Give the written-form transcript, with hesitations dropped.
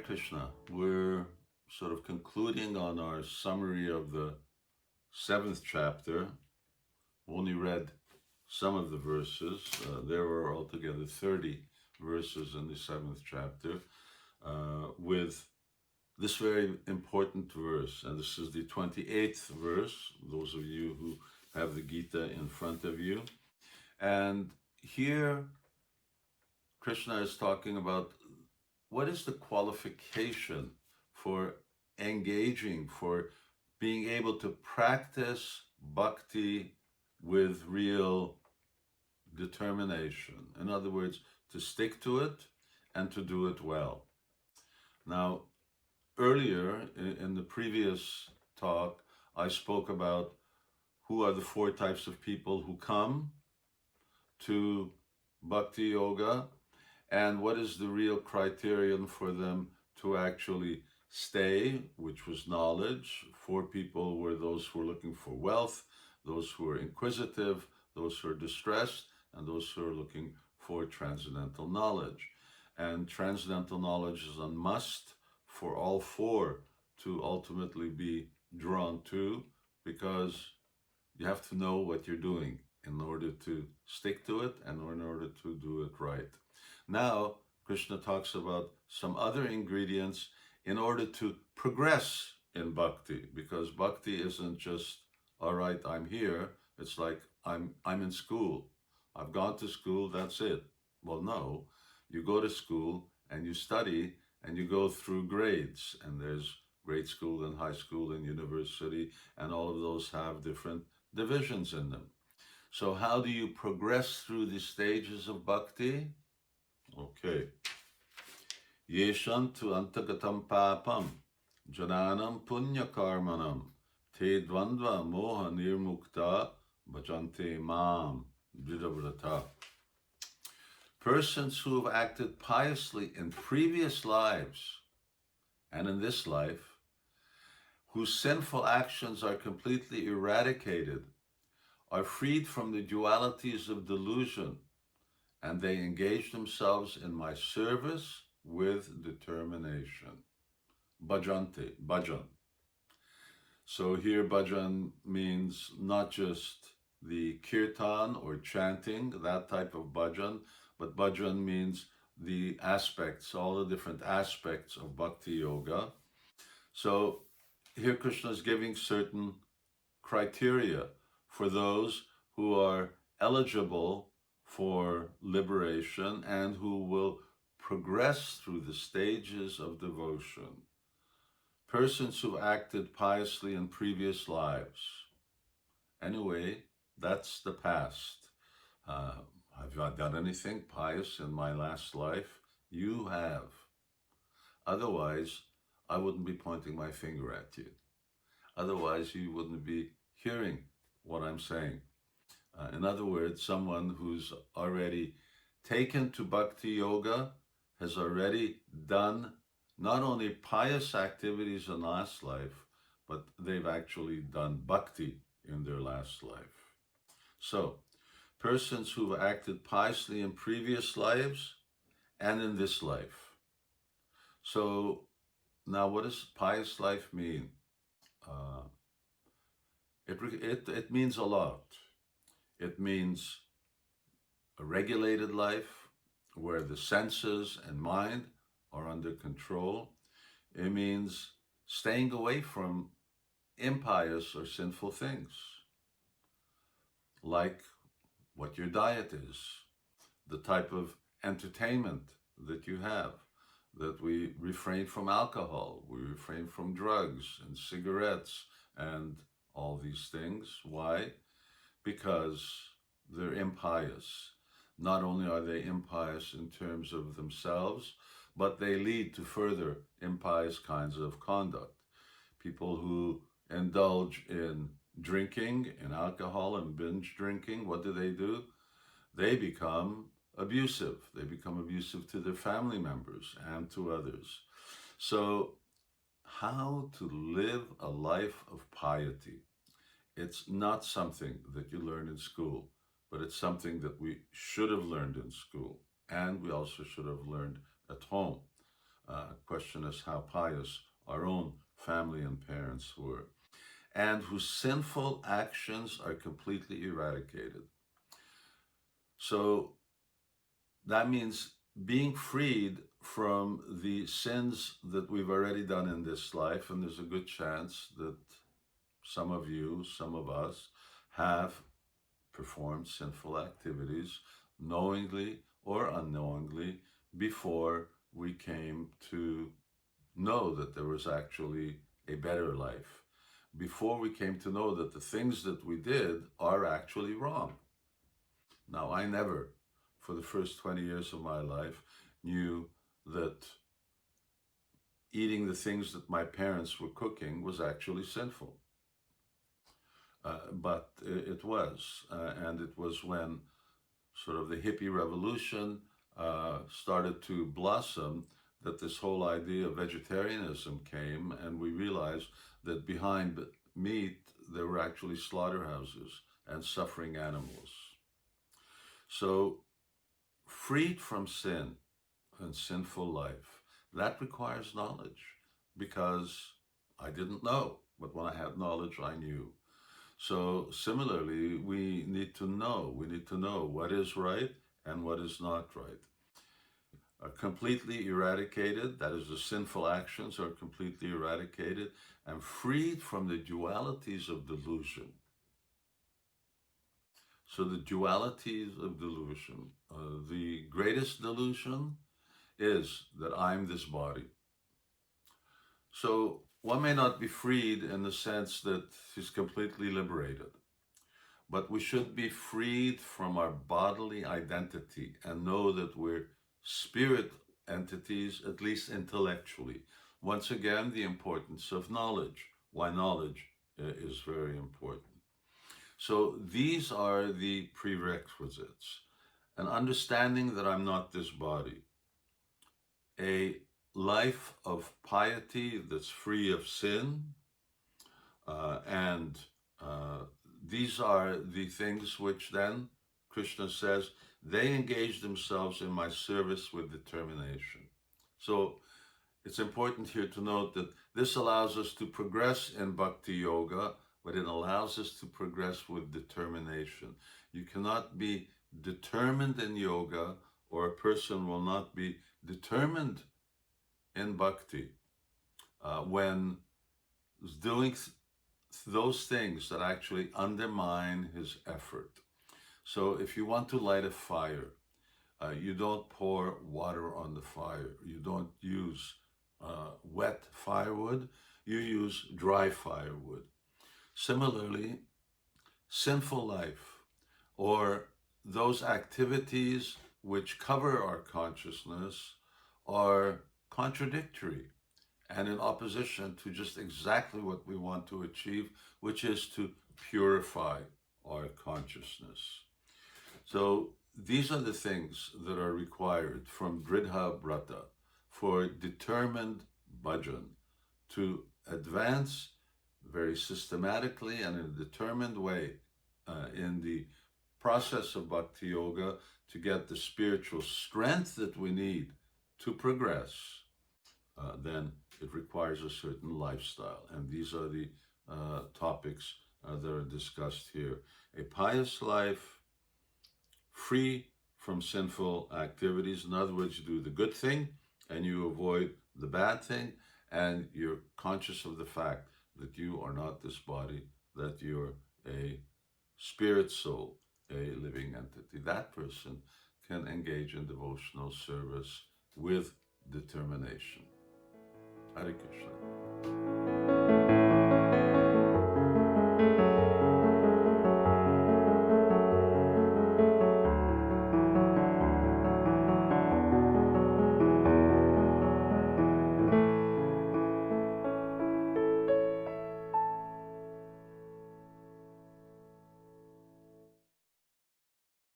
Krishna. We're sort of concluding on our summary of the seventh chapter. Only read some of the verses. There were altogether 30 verses in the seventh chapter, with this very important verse. And this is the 28th verse, those of you who have the Gita in front of you. And here, Krishna is talking about what is the qualification for engaging, for being able to practice bhakti with real determination. In other words, to stick to it and to do it well. Now, earlier in the previous talk, I spoke about who are the four types of people who come to bhakti yoga, and what is the real criterion for them to actually stay, which was knowledge. Four people were those who were looking for wealth, those who are inquisitive, those who are distressed, and those who are looking for transcendental knowledge. And transcendental knowledge is a must for all four to ultimately be drawn to, because you have to know what you're doing in order to stick to it and in order to do it right. Now, Krishna talks about some other ingredients in order to progress in bhakti, because bhakti isn't just, all right, I'm here. It's like I'm in school. I've gone to school, that's it. Well, no, you go to school and you study and you go through grades, and there's grade school and high school and university, and all of those have different divisions in them. So how do you progress through the stages of bhakti? Okay. Yeshantu antagatam papam jananam punya karmanam te dvandva moha nirmukta bhajante mam dridhavrata. Persons who have acted piously in previous lives and in this life, whose sinful actions are completely eradicated, are freed from the dualities of delusion, and they engage themselves in my service with determination. Bhajante, bhajan. So here bhajan means not just the kirtan or chanting, that type of bhajan, but bhajan means the aspects, all the different aspects of bhakti yoga. So here Krishna is giving certain criteria for those who are eligible for liberation and who will progress through the stages of devotion. Persons who acted piously in previous lives. Anyway, that's the past. Have I done anything pious in my last life? You have. Otherwise, I wouldn't be pointing my finger at you. Otherwise, you wouldn't be hearing what I'm saying. In other words, someone who's already taken to bhakti yoga has already done not only pious activities in last life, but they've actually done bhakti in their last life. So, persons who've acted piously in previous lives and in this life. So, now what does pious life mean? It means a lot. It means a regulated life where the senses and mind are under control. It means staying away from impious or sinful things, like what your diet is, the type of entertainment that you have, that we refrain from alcohol, we refrain from drugs and cigarettes and all these things. Why? Because they're impious. Not only are they impious in terms of themselves, but they lead to further impious kinds of conduct. People who indulge in drinking, in alcohol and binge drinking, what do? They become abusive. They become abusive to their family members and to others. So, how to live a life of piety? It's not something that you learn in school, but it's something that we should have learned in school, and we also should have learned at home. Question is how pious our own family and parents were, and whose sinful actions are completely eradicated. So that means being freed from the sins that we've already done in this life, and there's a good chance that some of you, some of us, have performed sinful activities knowingly or unknowingly before we came to know that there was actually a better life, before we came to know that the things that we did are actually wrong. Now, I never, for the first 20 years of my life, knew that eating the things that my parents were cooking was actually sinful. But it was. And it was when sort of the hippie revolution started to blossom that this whole idea of vegetarianism came, and we realized that behind meat there were actually slaughterhouses and suffering animals. So, freed from sin and sinful life, that requires knowledge, because I didn't know, but when I had knowledge, I knew. So similarly, we need to know what is right and what is not right. Completely eradicated, that is, the sinful actions are completely eradicated and freed from the dualities of delusion. So the dualities of delusion, the greatest delusion is that I'm this body. So one may not be freed in the sense that he's completely liberated, but we should be freed from our bodily identity and know that we're spirit entities, at least intellectually. Once again, the importance of knowledge, why knowledge is very important. So these are the prerequisites: an understanding that I'm not this body, a life of piety that's free of sin, and these are the things which then, Krishna says, they engage themselves in my service with determination. So it's important here to note that this allows us to progress in Bhakti Yoga, but it allows us to progress with determination. You cannot be determined in yoga, or a person will not be determined in Bhakti when doing those things that actually undermine his effort. So if you want to light a fire, you don't pour water on the fire. You don't use wet firewood. You use dry firewood. Similarly, sinful life, or those activities which cover our consciousness, are contradictory and in opposition to just exactly what we want to achieve, which is to purify our consciousness. So these are the things that are required from Dridha Brata for determined bhajan to advance very systematically and in a determined way in the process of Bhakti Yoga to get the spiritual strength that we need to progress. Then it requires a certain lifestyle. And these are the topics that are discussed here. A pious life, free from sinful activities. In other words, you do the good thing and you avoid the bad thing, and you're conscious of the fact that you are not this body, that you're a spirit soul, a living entity. That person can engage in devotional service with determination. Hare Krishna.